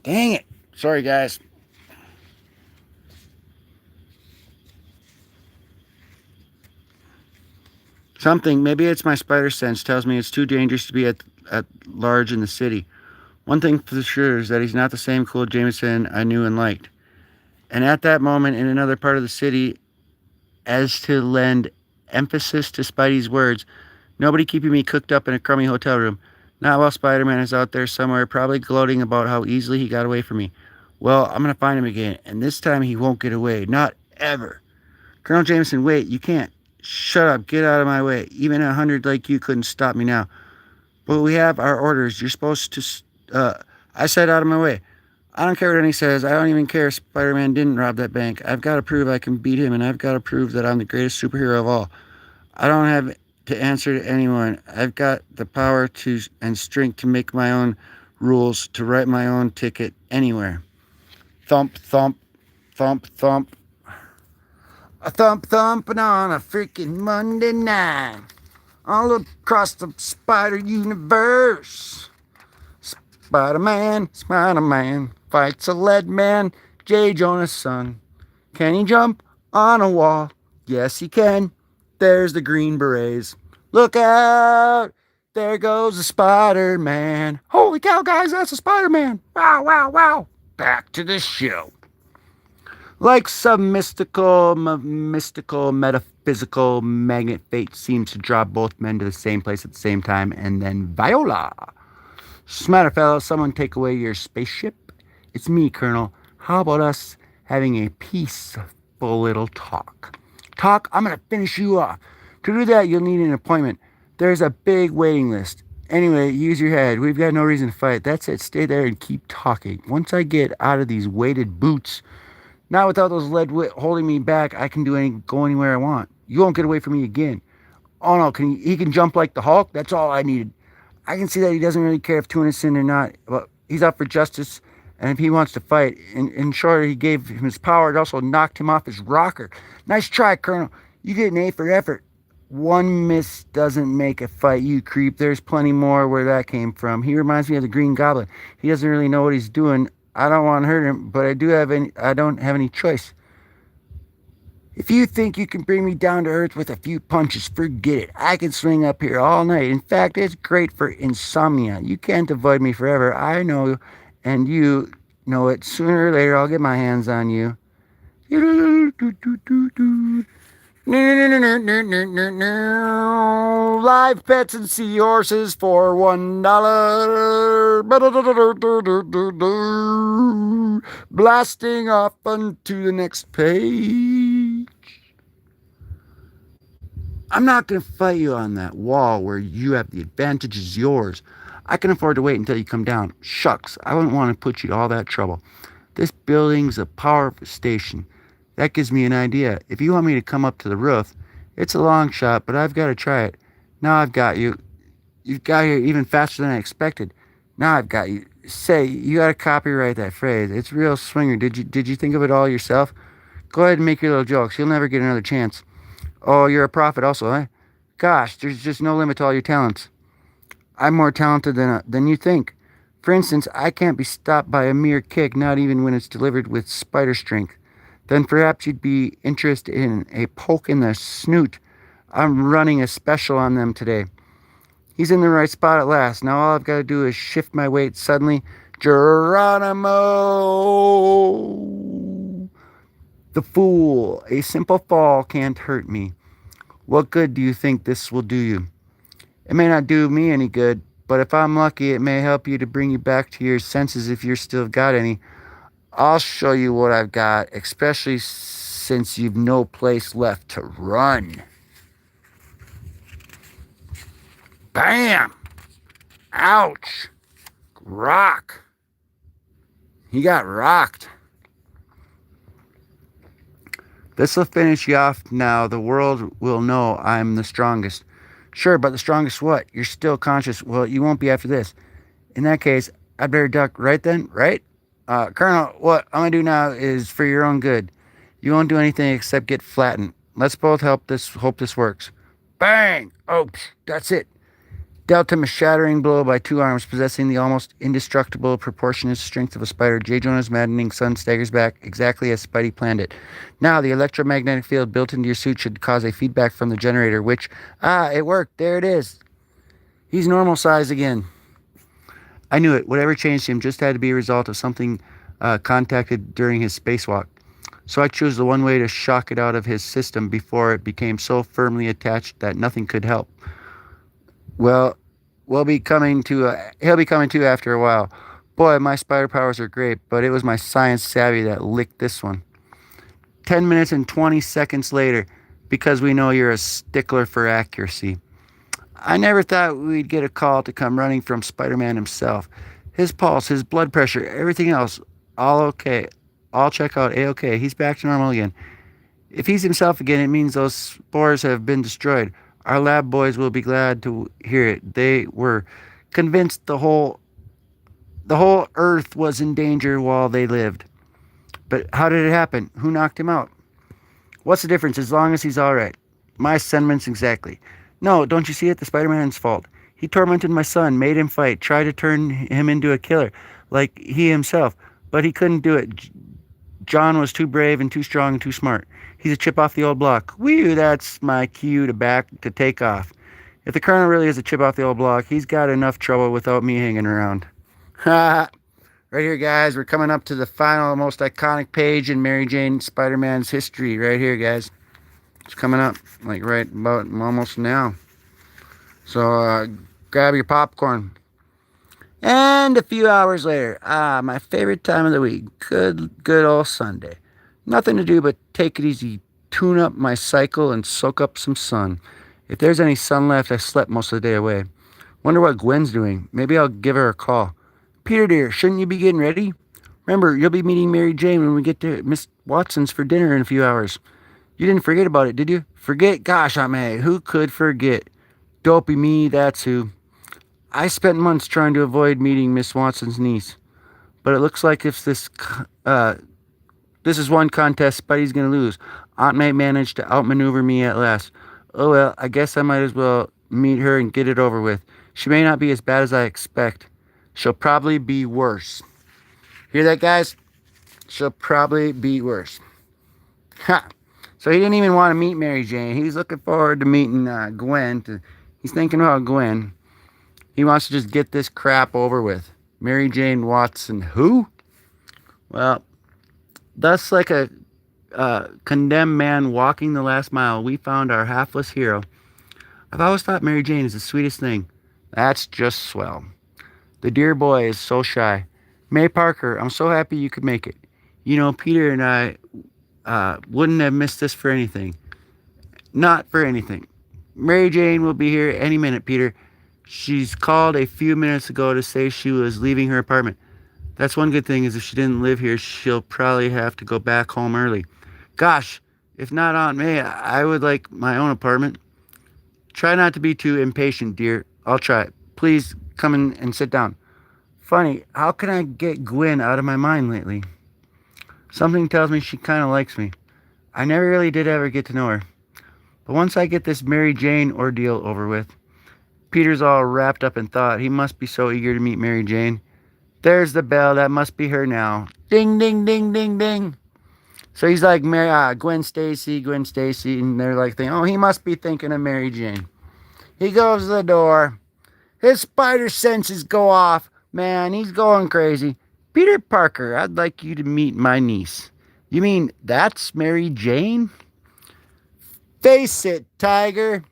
Dang it. Sorry, guys. Something, maybe it's my spider sense, tells me it's too dangerous to be at large in the city. One thing for sure is that he's not the same cool Jameson I knew and liked. And at that moment, in another part of the city, as to lend emphasis to Spidey's words, nobody keeping me cooked up in a crummy hotel room. Not while Spider-Man is out there somewhere, probably gloating about how easily he got away from me. Well, I'm going to find him again, and this time he won't get away. Not ever. Colonel Jameson, wait, you can't. Shut up, get out of my way. Even 100 like you couldn't stop me now. But we have our orders. You're supposed to, I said out of my way. I don't care what any says. I don't even care if Spider-Man didn't rob that bank. I've got to prove I can beat him, and I've got to prove that I'm the greatest superhero of all. I don't have to answer to anyone. I've got the power to and strength to make my own rules, to write my own ticket anywhere. Thump, thump, thump, thump. A thumping on a freaking Monday night. All across the Spider Universe. Spider-Man fights a lead man, J. Jonah's son. Can he jump on a wall? Yes, he can. There's the Green Berets. Look out! There goes the Spider-Man. Holy cow, guys, that's a Spider-Man. Wow, wow, wow. Back to the show. Like some mystical, metaphysical magnet, fate seems to draw both men to the same place at the same time, and then Viola. Smatter fellow, someone take away your spaceship. It's me, Colonel. How about us having a peaceful little talk? Talk? I'm going to finish you off. To do that, you'll need an appointment. There's a big waiting list. Anyway, use your head. We've got no reason to fight. That's it. Stay there and keep talking. Once I get out of these weighted boots, not without those lead holding me back, I can go anywhere I want. You won't get away from me again. Oh no, he can jump like the Hulk? That's all I needed. I can see that he doesn't really care if two innocent or not, but he's out for justice, and if he wants to fight, in short, he gave him his power. It also knocked him off his rocker. Nice try, Colonel. You get an A for effort. One miss doesn't make a fight, you creep. There's plenty more where that came from. He reminds me of the Green Goblin. He doesn't really know what he's doing. I don't want to hurt him, but I don't have any choice. If you think you can bring me down to earth with a few punches, forget it. I can swing up here all night. In fact, it's great for insomnia. You can't avoid me forever. I know, and you know it. Sooner or later, I'll get my hands on you. Live pets and seahorses for $1. Blasting off onto the next page. I'm not going to fight you on that wall where you have the advantage is yours. I can afford to wait until you come down. Shucks, I wouldn't want to put you to all that trouble. This building's a power station. That gives me an idea. If you want me to come up to the roof, it's a long shot, but I've got to try it. Now I've got you. You've got here even faster than I expected. Now I've got you. Say, you got to copyright that phrase. It's real swinger. Did you think of it all yourself? Go ahead and make your little jokes. You'll never get another chance. Oh, you're a prophet also, eh? Gosh, there's just no limit to all your talents. I'm more talented than you think. For instance, I can't be stopped by a mere kick, not even when it's delivered with spider strength. Then perhaps you'd be interested in a poke in the snoot. I'm running a special on them today. He's in the right spot at last. Now all I've got to do is shift my weight suddenly. Geronimo! The fool. A simple fall can't hurt me. What good do you think this will do you? It may not do me any good, but if I'm lucky, it may help you to bring you back to your senses if you've still got any. I'll show you what I've got, especially since you've no place left to run. Bam! Ouch! Rock! He got rocked. This'll finish you off now. The world will know I'm the strongest. Sure, but the strongest what? You're still conscious. Well, you won't be after this. In that case, I'd better duck right then, right? Colonel, what I'm going to do now is for your own good. You won't do anything except get flattened. Let's both hope this works. Bang! Oops, that's it. Dealt him a shattering blow by two arms, possessing the almost indestructible proportionate strength of a spider. J. Jonah's maddening son staggers back exactly as Spidey planned it. Now, the electromagnetic field built into your suit should cause a feedback from the generator, which, it worked. There it is. He's normal size again. I knew it. Whatever changed him just had to be a result of something contacted during his spacewalk. So I chose the one way to shock it out of his system before it became so firmly attached that nothing could help. Well, he'll be coming too after a while. Boy, my spider powers are great, but it was my science savvy that licked this one. 10 minutes and 20 seconds later, because we know you're a stickler for accuracy. I never thought we'd get a call to come running from Spider-Man himself. His pulse, his blood pressure, everything else, all okay. All check out A-okay. He's back to normal again. If he's himself again, it means those spores have been destroyed. Our lab boys will be glad to hear it. They were convinced the whole Earth was in danger while they lived. But how did it happen? Who knocked him out? What's the difference as long as he's all right? My sentiments exactly. No, don't you see it? The Spider-Man's fault. He tormented my son, made him fight, tried to turn him into a killer, like he himself. But he couldn't do it. John was too brave and too strong and too smart. He's a chip off the old block. Whew, that's my cue to take off. If the Colonel really is a chip off the old block, he's got enough trouble without me hanging around. Ha! Right here, guys, we're coming up to the final, most iconic page in Mary Jane Spider-Man's history. Right here, guys. It's coming up, like right about almost now. So grab your popcorn. And a few hours later, my favorite time of the week, good old Sunday. Nothing to do but take it easy, tune up my cycle, and soak up some sun. If there's any sun left, I slept most of the day away. Wonder what Gwen's doing. Maybe I'll give her a call. Peter dear, shouldn't you be getting ready? Remember, you'll be meeting Mary Jane when we get to Miss Watson's for dinner in a few hours. You didn't forget about it, did you? Forget? Gosh, who could forget? Dopey me, that's who. I spent months trying to avoid meeting Miss Watson's niece. But it looks like if this is one contest Spidey's going to lose. Aunt May managed to outmaneuver me at last. Oh well, I guess I might as well meet her and get it over with. She may not be as bad as I expect. She'll probably be worse. Hear that, guys? She'll probably be worse. Ha! So he didn't even want to meet Mary Jane. He was looking forward to meeting Gwen. He's thinking about Gwen. He wants to just get this crap over with. Mary Jane Watson, who? Well, that's like a condemned man walking the last mile. We found our halfless hero. I've always thought Mary Jane is the sweetest thing. That's just swell. The dear boy is so shy. May Parker, I'm so happy you could make it. You know, Peter and I wouldn't have missed this for anything. Not for anything. Mary Jane will be here any minute, Peter. She's called a few minutes ago to say she was leaving her apartment. That's one good thing is if she didn't live here, she'll probably have to go back home early. Gosh, if not Aunt May, I would like my own apartment. Try not to be too impatient, dear. I'll try. Please come in and sit down. Funny, how can I get Gwen out of my mind lately? Something tells me she kind of likes me. I never really did ever get to know her. But once I get this Mary Jane ordeal over with, Peter's all wrapped up in thought. He must be so eager to meet Mary Jane. There's the bell. That must be her now. Ding, ding, ding, ding, ding. So he's like, Gwen Stacy, Gwen Stacy. And they're like, thinking, oh, he must be thinking of Mary Jane. He goes to the door. His spider senses go off. Man, he's going crazy. Peter Parker, I'd like you to meet my niece. You mean that's Mary Jane? Face it, Tiger.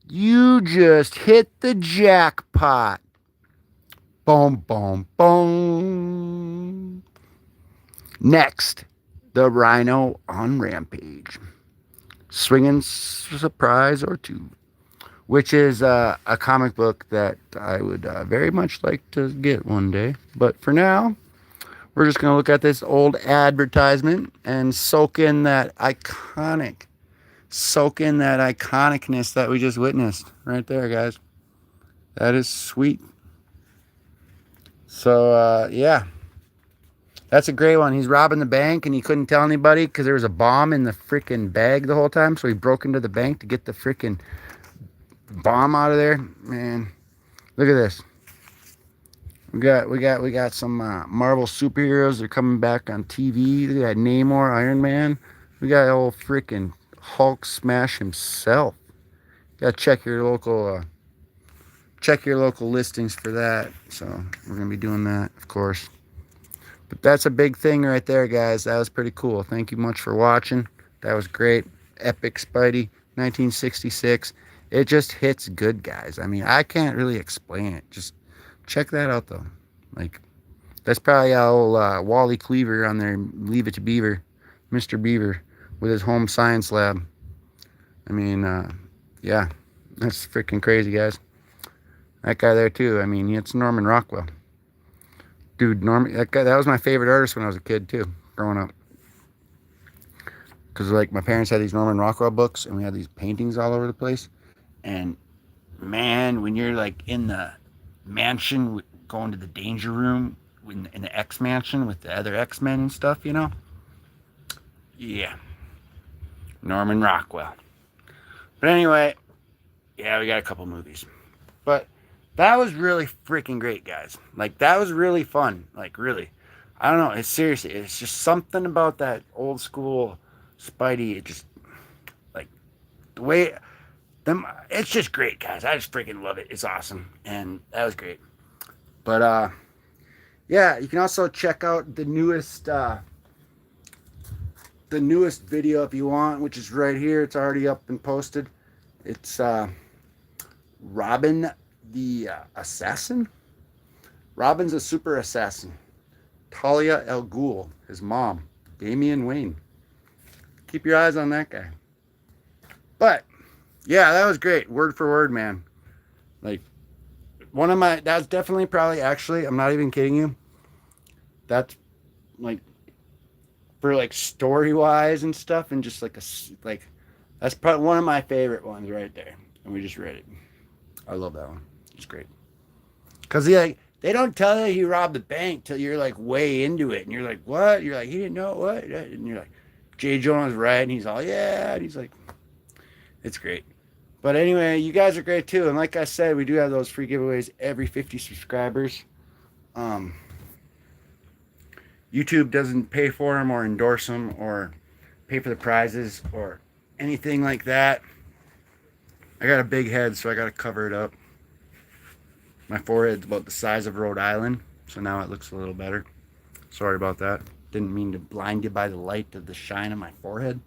You just hit the jackpot. Boom, boom, boom. Next, the Rhino on Rampage. Swinging surprise or two. Which is a comic book that I would very much like to get one day. But for now, we're just going to look at this old advertisement and soak in that iconicness that we just witnessed right there, guys. That is sweet. So, yeah. That's a great one. He's robbing the bank and he couldn't tell anybody because there was a bomb in the freaking bag the whole time. So he broke into the bank to get the freaking bomb out of there. Man, look at this. We got some Marvel superheroes. They're coming back on TV. We got Namor, Iron Man. We got old freaking Hulk smash himself. You gotta check your local listings for that. So we're gonna be doing that, of course. But that's a big thing right there, guys. That was pretty cool. Thank you much for watching. That was great. Epic Spidey, 1966. It just hits good, guys. I mean, I can't really explain it. Just check that out, though. Like, that's probably how Wally Cleaver on there, Leave It to Beaver, Mr. Beaver, with his home science lab. I mean, yeah, that's freaking crazy, guys. That guy there, too. I mean, it's Norman Rockwell. Dude, that was my favorite artist when I was a kid, too, growing up. Because, like, my parents had these Norman Rockwell books, and we had these paintings all over the place. And, man, when you're, like, in the mansion, going to the danger room, in the X mansion with the other X-Men and stuff, you know? Yeah. Norman Rockwell. But anyway, yeah, we got a couple movies. But that was really freaking great, guys. Like, that was really fun. Like, really. I don't know. It's seriously, it's just something about that old school Spidey. It just, like, the way, it's just great, guys. I just freaking love it. It's awesome. And that was great. But, yeah, you can also check out the newest video if you want, which is right here. It's already up and posted. It's, Robin the assassin. Robin's a super assassin. Talia al Ghul, his mom, Damian Wayne. Keep your eyes on that guy. But yeah, that was great. Word for word, man. Like, that's definitely probably, actually, I'm not even kidding you. That's like, for like story wise and stuff, and just like that's probably one of my favorite ones right there. And we just read it. I love that one. It's great. Because they don't tell you he robbed the bank till you're like way into it. And you're like, what? You're like, he didn't know what? And you're like, J. Jonah's right. And he's all, yeah. And he's like, it's great. But anyway, you guys are great too. And like I said, we do have those free giveaways every 50 subscribers. YouTube doesn't pay for them or endorse them or pay for the prizes or anything like that. I got a big head, so I got to cover it up. My forehead's about the size of Rhode Island, so now it looks a little better. Sorry about that. Didn't mean to blind you by the light of the shine on my forehead,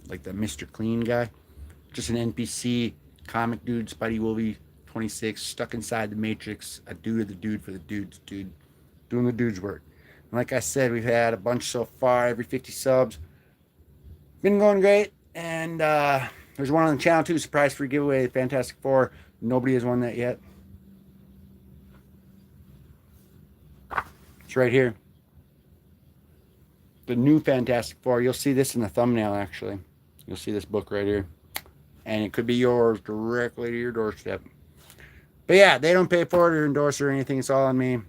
like the Mr. Clean guy. Just an NPC comic dude, Spidey will be 26, stuck inside the Matrix, a dude of the dude for the dude's dude, doing the dude's work. And like I said, we've had a bunch so far, every 50 subs. Been going great. And there's one on the channel too, surprise free giveaway, Fantastic Four. Nobody has won that yet. It's right here. The new Fantastic Four. You'll see this in the thumbnail, actually. You'll see this book right here. And it could be yours directly to your doorstep. But yeah, they don't pay for it or endorse it or anything. It's all on me.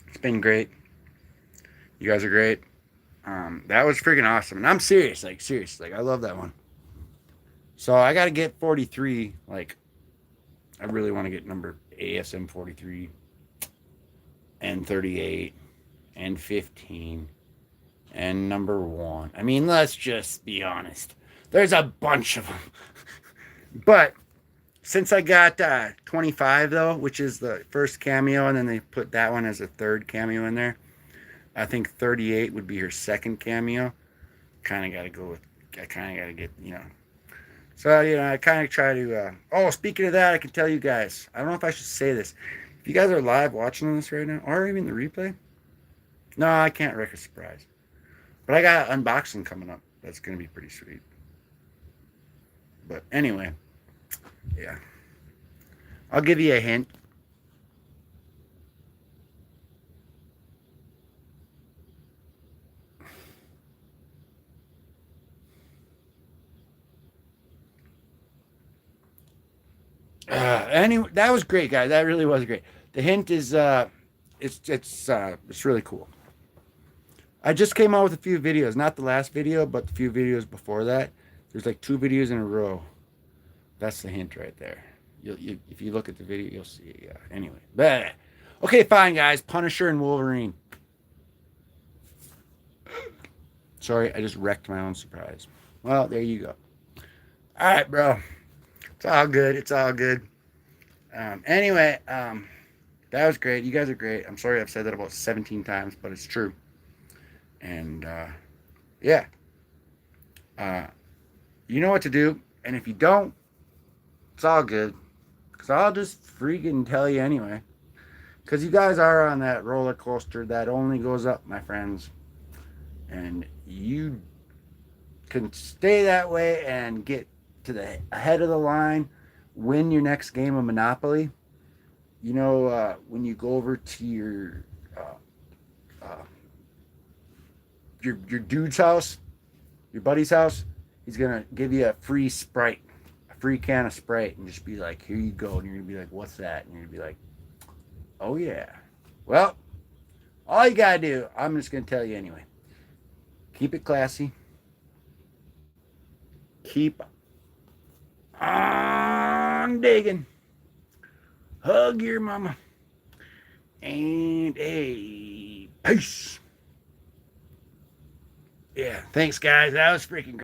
It's been great. You guys are great. That was freaking awesome. And I'm serious. Like, serious. Like, I love that one. So I got to get 43. Like, I really want to get number ASM 43 and 38 and 15 and number 1. I mean, let's just be honest. There's a bunch of them. But since I got 25, though, which is the first cameo, and then they put that one as a third cameo in there, I think 38 would be her second cameo. Kind of got to go with, I kind of got to get, you know. So, you know, I kind of try to, oh, speaking of that, I can tell you guys, I don't know if I should say this. If you guys are live watching this right now, or even the replay, no, I can't wreck a surprise. But I got an unboxing coming up. That's going to be pretty sweet. But anyway, yeah. I'll give you a hint. Anyway, that was great, guys. That really was great. The hint is, it's really cool. I just came out with a few videos, not the last video, but the few videos before that. There's like 2 videos in a row. That's the hint right there. If you look at the video, you'll see it. Yeah. Anyway, but okay, fine, guys. Punisher and Wolverine. Sorry, I just wrecked my own surprise. Well, there you go. All right, bro. It's all good. It's all good. Anyway, that was great. You guys are great. I'm sorry I've said that about 17 times, but it's true. And, yeah. You know what to do. And if you don't, it's all good. Because I'll just freaking tell you anyway. Because you guys are on that roller coaster that only goes up, my friends. And you can stay that way and get to the head of the line, win your next game of Monopoly. You know, when you go over to your dude's house, your buddy's house, he's gonna give you a free Sprite, a free can of Sprite, and just be like, here you go. And you're gonna be like, what's that? And you're gonna be like, oh yeah. Well, all you gotta do, I'm just gonna tell you anyway. Keep it classy. Keep on digging. Hug your mama. And a peace. Yeah, thanks, guys. That was freaking great.